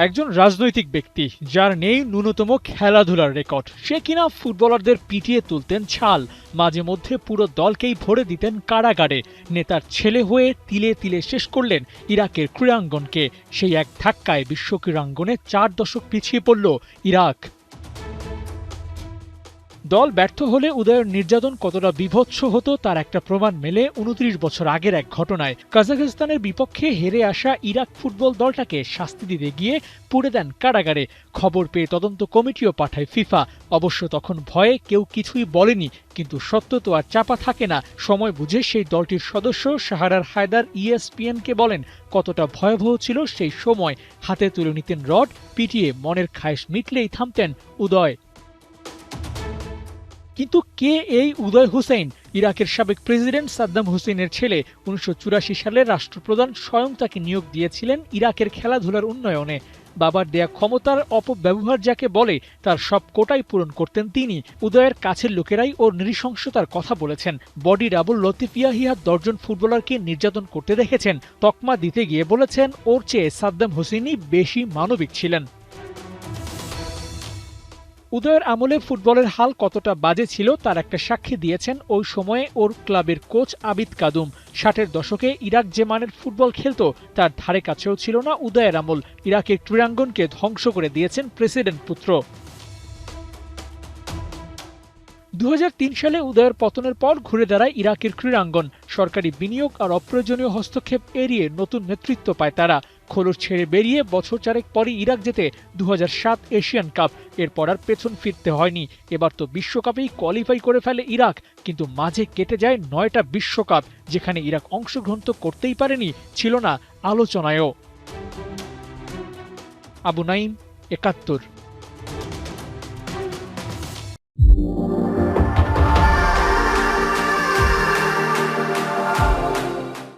একজন রাজনৈতিক ব্যক্তি যার নেই ন্যূনতম খেলাধুলার রেকর্ড, সে কিনা ফুটবলারদের পিটিয়ে তুলতেন ছাল, মাঝে মধ্যে পুরো দলকেই ভরে দিতেন কারাগারে। নেতার ছেলে হয়ে তিলে তিলে শেষ করলেন ইরাকের ক্রীড়াঙ্গনকে। সেই এক ধাক্কায় বিশ্ব ক্রীড়াঙ্গনে 4 দশক পিছিয়ে পড়ল ইরাক। দল ব্যর্থ হলে উদয়ের নির্যাতন কতটা বীভৎস হতো তার একটা প্রমাণ মেলে ২৯ বছর আগের এক ঘটনায়। কাজাখস্তানের বিপক্ষে হেরে আসা ইরাক ফুটবল দলটাকে শাস্তি দিতে গিয়ে পুড়ে দেন কারাগারে। খবর পেয়ে তদন্ত কমিটিও পাঠায় ফিফা। অবশ্য তখন ভয়ে কেউ কিছুই বলেনি, কিন্তু সত্য তো আর চাপা থাকে না। সময় বুঝে সেই দলটির সদস্য শাহরার হায়দার ESPN-কে বলেন কতটা ভয়াবহ ছিল সেই সময়। হাতে তুলে নিতেন রড, পিটিয়ে মনের খায়েশ মিটলেই থামতেন উদয়। কিন্তু কে এই উদয় হুসেইন? ইরাকের সাবেক প্রেসিডেন্ট সাদ্দাম হুসেইনের ছেলে। ১৯৮৪ সালে রাষ্ট্রপ্রধান স্বয়ং তাকে নিয়োগ দিয়েছিলেন ইরাকের খেলাধুলার উন্নয়নে। বাবার দেয়া ক্ষমতার অপব্যবহার যাকে বলে, তার সব কোটাই পূরণ করতেন তিনি। উদয়ের কাছের লোকেরাই ওর নৃশংসতার কথা বলেছেন। বডি ডাবল লতিফ ইয়াহিয়া ১০ জন ফুটবলারকে নির্যাতন করতে দেখেছেন। তকমা দিতে গিয়ে বলেছেন ওর চেয়ে সাদ্দাম হুসেইনই বেশি মানবিক ছিলেন। উদয়ের আমলে ফুটবলের হাল কতটা বাজে ছিল তার একটা সাক্ষী দিয়েছেন ওই সময়ে ওর ক্লাবের কোচ আবিদ কাদুম। ৬০-এর দশকে ইরাক যে মানের ফুটবল খেলত তার ধারে কাছেও ছিল না উদয়ের আমল। ইরাকের ক্রীড়াঙ্গনকে ধ্বংস করে দিয়েছেন প্রেসিডেন্ট পুত্র। ২০০৩ সালে উদয়ের পতনের পর ঘুরে দাঁড়ায় ইরাকের ক্রীড়াঙ্গন। সরকারি বিনিয়োগ আর অপ্রয়োজনীয় হস্তক্ষেপ এড়িয়ে নতুন নেতৃত্ব পায় তারা। খোলস ছেড়ে বেরিয়ে বছর চারেক পরই ইরাক জেতে ২০০৭ এশিয়ান কাপ। এরপর আর পেছন ফিরতে হয়নি। এবার তো বিশ্বকাপেই কোয়ালিফাই করে ফেলে ইরাক, কিন্তু মাঝে কেটে যায় ৯টা বিশ্বকাপ, যেখানে ইরাক অংশগ্রহণ তো করতেই পারেনি, ছিল না আলোচনায়ও। আবু নাইম, ৭১।